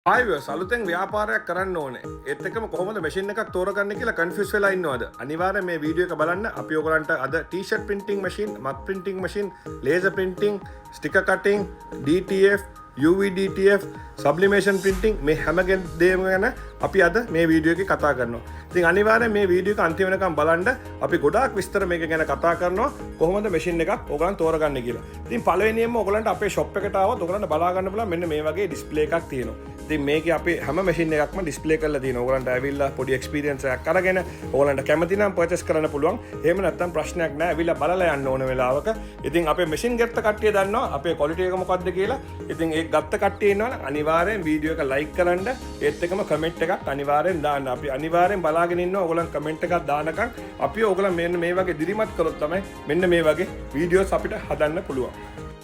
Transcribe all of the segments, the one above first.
ආයිවර්ස් අලුතෙන් ව්‍යාපාරයක් කරන්න ඕනේ. ඒත් එක්කම කොහොමද මැෂින් එකක් තෝරගන්නේ කියලා කන්ෆියුස් වෙලා ඉන්නවද? අනිවාර්යෙන් මේ වීඩියෝ එක බලන්න. අපි ඔයගලන්ට අද T-shirt printing machine, mug printing machine, laser printing, sticker cutting, DTF, UV DTF, sublimation printing මේ හැම දෙයක්ම ගැන අපි අද මේ වීඩියෝ එකේ කතා කරනවා. ඉතින් අනිවාර්යෙන් මේ වීඩියෝ එක අන්තිම වෙනකම් බලන්න. අපි ගොඩාක් විස්තර මේක ගැන කතා කරනවා. කොහොමද මැෂින් එකක් ඔයගලන් තෝරගන්නේ කියලා. ඉතින් පළවෙනියෙන්ම ඔයගලන්ට අපේ shop එකට ආවොත් ඔයගලන්ට බලා ගන්න පුළුවන් මෙන්න මේ වගේ ඩිස්ප්ලේ එකක් තියෙනවා. ඉතින් මේකේ අපි හැම මැෂින් එකක්ම ඩිස්ප්ලේ කරලා තියෙනවා. ඔයගලන්ට ඇවිල්ලා පොඩි එක්ස්පීරියන්ස් එකක් අරගෙන ඔයගලන්ට කැමති නම් පර්චේස් කරන්න පුළුවන්. එහෙම නැත්නම් ප්‍රශ්නයක් නැහැ. ඇවිල්ලා බලලා යන්න ඕන වෙලාවක. ඉතින් අපේ මැෂින් ගත්ත කට්ටිය දන්නවා අපේ ක්වොලිටි එක මොකක්ද කියලා. ඉතින් ඒක ගත්ත කට්ටිය ඉන්නවනම් අනිවාර්යෙන් වීඩියෝ එක ලයික් කරන්න. ඒත් එක්කම කමෙන්ට් එකක් අනිවාර්යෙන් දාන්න. අපි අනිවාර්යෙන් බලාගෙන ඉන්නවා ඔයගලන් කමෙන්ට් එකක් දානකම් අපි ඔයගලන් මෙන්න මේ වගේ දිරිමත් කරොත් තමයි මෙන්න මේ වගේ වීඩියෝස් අපිට හදන්න පුළුවන්.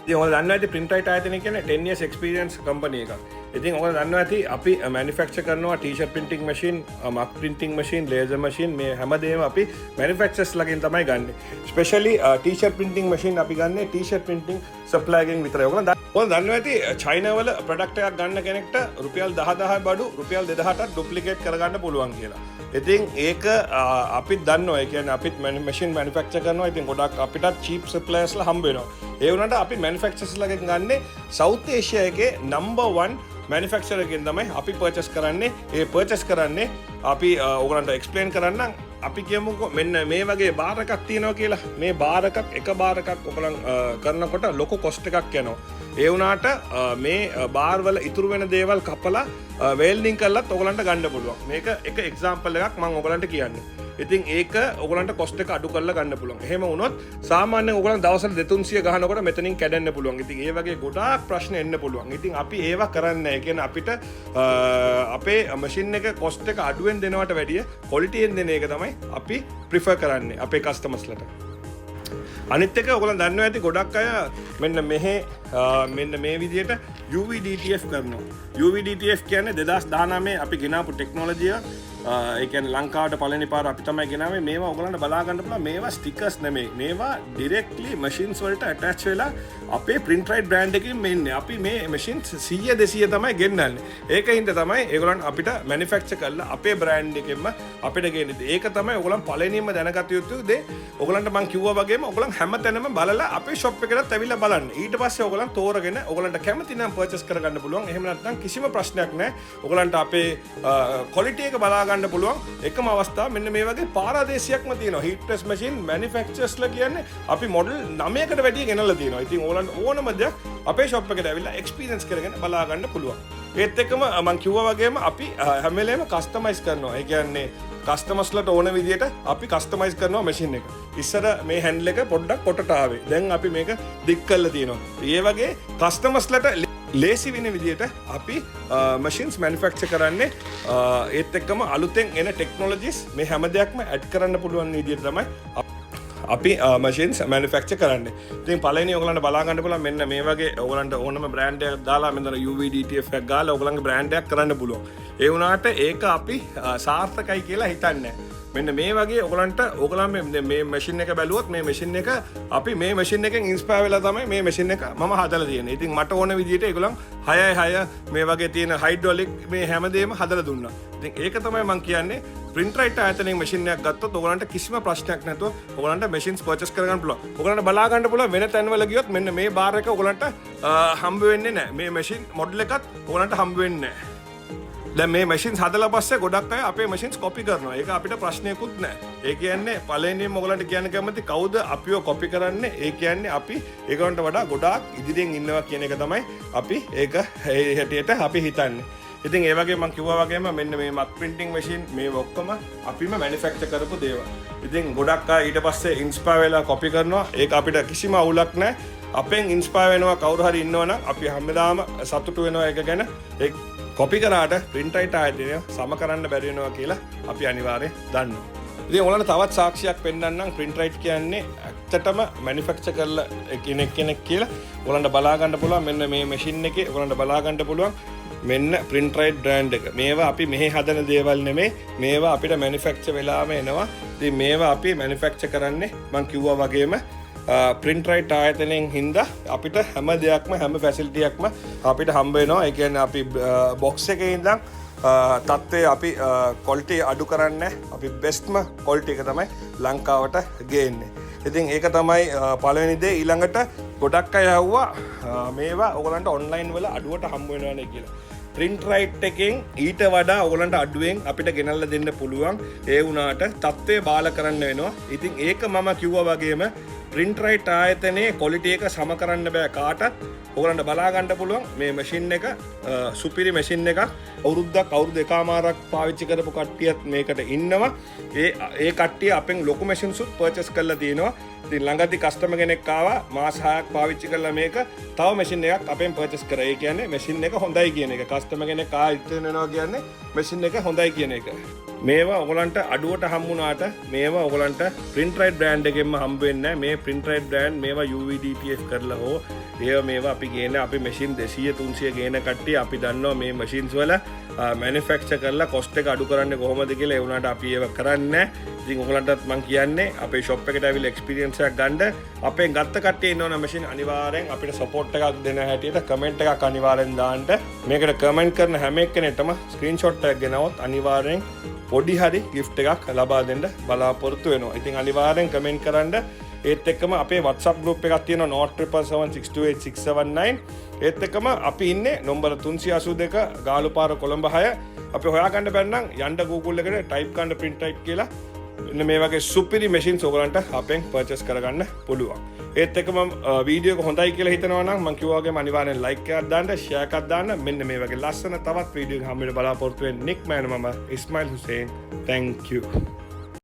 ඉතින් ඔයාලා දන්නවා ඇති Printrite ආයතනය කියන්නේ 10 years experience company එකක්. ඉතින් ඔයාලා දන්නවා ඇති අපි manufacture කරනවා t-shirt printing machine, mug printing machine, laser machine මේ හැමදේම අපි manufacturers ලගෙන් තමයි ගන්නෙ. especially t-shirt printing machine අපි ගන්නෙ t-shirt printing supplier ගෙන් විතරයි. ඔයාලා දන්නවා ඇති China වල product එකක් ගන්න කෙනෙක්ට රුපියල් 10000 බඩු රුපියල් 2000ට duplicate කරගන්න පුළුවන් කියලා. ඉතින් ඒක අපිත් දන්නවා. ඒ කියන්නේ අපිත් machine manufacture කරනවා. ඉතින් ගොඩක් අපිටත් cheap suppliers ලා හම්බ වෙනවා. ඒ වුණාට අපි manufacturers ලාගෙන් ගන්නෙ South Asia එකේ number 1 manufacturer එකෙන් තමයි අපි purchase කරන්නේ. ඒ purchase කරන්නේ අපි ඔයගලන්ට explain කරන්නම්. අපි කියමුකෝ මෙන්න මේ වගේ බාර් එකක් තියෙනවා කියලා. මේ බාර් එකක් එක බාර් එකක් ඔයගලන් කරනකොට ලොකු cost එකක් යනවා. ඒ වුණාට මේ බාර් වල ඉතුරු වෙන දේවල් කපලා වෙල්ඩින් කරලත් ඔයගලන්ට ගන්න පුළුවන්. මේක එක එක්සැම්පල් එකක් මම ඔයගලන්ට කියන්නේ. ඉතින් ඒක ඔයගලන්ට cost එක අඩු කරලා ගන්න පුළුවන්. එහෙම වුණොත් සාමාන්‍යයෙන් ඔයගලන් දවසට 200 ගහනකොට මෙතනින් කැඩෙන්න පුළුවන්. ඉතින් ඒ වගේ ගොඩාක් ප්‍රශ්න එන්න පුළුවන්. ඉතින් අපි ඒවා කරන්නේ නැහැ. ඒ කියන්නේ අපිට අපේ මැෂින් එක cost එක අඩුවෙන් දෙනවට වැඩිය quality එකෙන් දෙන එක තමයි අපි prefer කරන්නේ අපේ customers-ලට. අනිත් එක ඔයගොල්ලෝ දන්නවා ඇති ගොඩක් අය මෙන්න මේ විදිහට UV DTF කරනවා. UV DTF කියන්නේ 2019 අපි ගෙනාපු ටෙක්නොලොජිය. ඒ කියන්නේ ලංකාවට පළවෙනි පාර අපි තමයි ගෙනාවේ. මේවා ඔයගොල්ලන්ට බලා ගන්න පුළුවන්. මේවා ස්ටිකර්ස් නෙමෙයි. මේවා directly machines වලට attach වෙලා අපේ Printrite brand එකකින් මෙන්නේ. අපි මේ machines 100 200 තමයි ගෙන්නන්නේ. ඒකින්ද තමයි ඒගොල්ලන් අපිට manufacture කරලා අපේ brand එකෙන්ම අපිට ගෙන්නේ. ඒක තමයි ඔයගොල්ලන් පළවෙනිම දැනගත යුතු දේ. ඔයගොල්ලන්ට මම කිව්වා වගේම ඔයගොල්ලන් හැමතැනම බලලා අපේ shop එකකට ඇවිල්ලා බලන්න. ඊට පස්සේ ඔයගොල්ලන් තෝරගෙන ඔයගොල්ලන්ට කැමති නම් purchase කරගන්න පුළුවන්. එහෙම නැත්නම් කිසිම ප්‍රශ්නයක් නැහැ. ඔයගොල්ලන්ට අපේ quality එක බලා ගන්න පුළුවන්. එකම අවස්ථාව මෙන්න මේ වගේ පාරාදේශයක්ම තියෙනවා. heat press machine manufacturers ලා කියන්නේ අපි model 9කට වැඩිය ගෙනල්ලා තියෙනවා. ඉතින් ඕලන් ඕනම දෙයක් අපේ shop එකට ඇවිල්ලා experience කරගෙන බලා ගන්න පුළුවන්. ඒත් එක්කම මම කිව්වා වගේම අපි හැම වෙලේම customize කරනවා. ඒ කියන්නේ customers ලට ඕන විදියට අපි customize කරනවා machine එක. ඉස්සර මේ handle එක පොඩ්ඩක් කොටට ආවේ. දැන් අපි මේක දික් කරලා තියෙනවා. ඒ වගේ customers ලට ලේසි වෙන විදියට අපි machines manufacture කරන්නේ. ඒත් එක්කම අලුතෙන් එන technologies මේ හැම දෙයක්ම add කරන්න පුළුවන් විදියට තමයි අපි machines manufacture කරන්නේ. ඉතින් පළවෙනි ඔයගලන්ට බලා ගන්න පුළුවන් මෙන්න මේ වගේ ඔයගලන්ට ඕනම brand එකක් දාලා මෙතන UV DTF එකක් ගාලා ඔයගලන්ගේ brand එකක් කරන්න පුළුවන්. ඒ වුණාට ඒක අපි සාර්ථකයි කියලා හිතන්නේ නැහැ. මෙන්න මේ වගේ ඔයගලන් මේ මැෂින් එක බැලුවොත් මේ මැෂින් එක අපි මේ මැෂින් එකෙන් ඉන්ස්පයර් වෙලා තමයි මේ මැෂින් එක මම හදලා තියෙන්නේ. ඉතින් මට ඕන විදිහට ඒගොල්ලන් 6x6 මේ වගේ තියෙන හයිඩ්‍රොලික් මේ හැමදේම හදලා දුන්නා. ඉතින් ඒක තමයි මම කියන්නේ Printrite ආයතනයෙන් මැෂින් එකක් ගත්තොත් ඔයගලන්ට කිසිම ප්‍රශ්නයක් නැතුව ඔයගලන්ට machines purchase කරගන්න පුළුවන්. ඔයගලන්ට බලා ගන්න පුළුවන් වෙන තැන්වල ගියොත් මෙන්න මේ බාර් එක ඔයගලන්ට හම්බ වෙන්නේ නැහැ. මේ machine model එකත් ඔයගලන්ට හම්බ වෙන්නේ නැහැ. දැන් මේ machines හදලා පස්සේ ගොඩක් අය අපේ machines copy කරනවා. ඒක අපිට ප්‍රශ්නයක්වත් නැහැ. ඒ කියන්නේ පළවෙනිම ඔයගලන්ට කියන්න කැමති කවුද අපිව copy කරන්නේ? ඒ කියන්නේ අපි ඒකට වඩා ගොඩාක් ඉදිරියෙන් ඉන්නවා කියන එක තමයි අපි ඒක හැටියට අපි හිතන්නේ. ඉතින් ඒ වගේ මම කිව්වා වගේම මෙන්න මේ mug printing machine මේ ඔක්කොම අපිම manufacture කරපු දේවල්. ඉතින් ගොඩක් අය ඊට පස්සේ inspire වෙලා copy කරනවා. ඒක අපිට කිසිම අවුලක් නැහැ. අපෙන් inspire වෙනවා කවුරු හරි ඉන්නවනම් අපි හැමදාම සතුටු වෙනවා ඒක ගැන. ඒ copy කරාට Printrite ආයතනය සම කරන්න බැරි වෙනවා කියලා අපි අනිවාර්යෙන් දන්නවා. ඉතින් ඔයාලට තවත් සාක්ෂියක් පෙන්නන්නම් Printrite කියන්නේ ඇත්තටම manufacture කරලා කෙනෙක් කියලා. ඔයාලන්ට බලා ගන්න පුළුවන් මෙන්න මේ machine එකේ ඔයාලන්ට බලා ගන්න පුළුවන් මෙන්න Printrite brand එක. මේවා අපි මෙහි හදන දේවල් නෙමෙයි. මේවා අපිට manufacture වෙලාම එනවා. ඉතින් මේවා අපි manufacture කරන්නේ මම කිව්වා වගේම print right ආයතනයෙන් හින්දා අපිට හැම දෙයක්ම හැම ෆැසිලිටි එකක්ම අපිට හම්බ වෙනවා. ඒ කියන්නේ අපි බොක්ස් එකේ ඉඳන් තත්ත්වය අපි quality අඩු කරන්නේ අපි bestම quality එක තමයි ලංකාවට ගේන්නේ. ඉතින් ඒක තමයි පළවෙනි දේ. ඊළඟට ගොඩක් අය ඇහුවා මේවා ඔයගලන්ට ඔන්ලයින් වල අඩුවට හම්බ වෙනවනේ කියලා. print right එකෙන් ඊට වඩා ඔයගලන්ට අඩුවෙන් අපිට ගෙනල්ලා දෙන්න පුළුවන්. ඒ වුණාට තත්ත්වය බාල කරන්න වෙනවා. ඉතින් ඒක මම කිව්වා වගේම print right ආයතනයේ quality එක සම කරන්න බෑ කාටත්. ඔයගලන්ට බලා ගන්න පුළුවන් මේ මැෂින් එක සුපිරි මැෂින් එකක්. අවුරුදු එකමාරක් පාවිච්චි කරපු කට්ටියත් මේකට ඉන්නවා. ඒ කට්ටිය අපෙන් ලොකු මැෂින්ස් උත් පර්චේස් කරලා තියෙනවා. ඉතින් ළඟදී කස්ටමර් කෙනෙක් ආවා මාස 6ක් පාවිච්චි කරලා මේක තව මැෂින් එකක් අපෙන් පර්චේස් කරා. ඒ කියන්නේ මැෂින් එක හොඳයි කියන එක. කස්ටමර් කෙනෙක් ආයෙත් වෙනවා කියන්නේ මැෂින් එක හොඳයි කියන එක. මේවා ඔයගලන්ට අඩුවට හම්බුණාට මේවා ඔයගලන්ට print right brand එකෙන්ම හම්බ වෙන්නේ නැහැ. මේ print right brand මේවා UVDPF කරලා හෝ මේවා අපි ගේන අපි මැෂින් 200 300 ගේන කට්ටිය අපි දන්නවා මේ මැෂින්ස් වල මැනුෆැක්චර් කරලා කොස්ට් එක අඩු කරන්නේ කොහොමද කියලා. ඒ වුණාට අපි ඒක කරන්නේ නැහැ. ඉතින් ඔයගලන්ටත් මම කියන්නේ අපේ ෂොප් එකට ඇවිල්ලා එක්ස්පීරියන්ස් එකක් ගන්න. අපෙන් ගත්ත කට්ටිය ඉන්නවනම් මැෂින් අනිවාර්යෙන් අපිට සපෝට් එකක් දෙන හැටියට කමෙන්ට් එකක් අනිවාර්යෙන් දාන්න. මේකට කමෙන්ට් කරන හැම එක්කෙනෙක්ටම ස්ක්‍රීන්ෂොට් එකක් ගෙනවොත් අනිවාර්යෙන් පොඩි හරි gift එකක් ලබා දෙන්න බලාපොරොත්තු වෙනවා. ඉතින් අනිවාර්යෙන් කමෙන්ට් කරන්න. ඒත් එක්කම අපේ WhatsApp group එකක් තියෙනවා 0777628 ඒත් එක්කම අපි ඉන්නේ නම්බර 382 ගාලුපාර කොළඹ 6. අපි හොයාගන්න බැන්නම් යන්න Google එකට type කරන්න print right කියලා. මෙන්න මේ වගේ සුපිරි machines ඔයගලන්ට අපෙන් purchase කරගන්න පුළුවන්. ඒත් එක්කම වීඩියෝ එක හොඳයි කියලා හිතනවා නම් මම කිව්වා වගේම අනිවාර්යෙන් like එකක් දාන්න, share එකක් දාන්න. මෙන්න මේ වගේ ලස්සන තවත් වීඩියෝ එකක් හම්බෙන්න බලාපොරොත්තු වෙන්නේ නික් මෑන් මම ඉස්මායිල් හුසේන්. Thank you.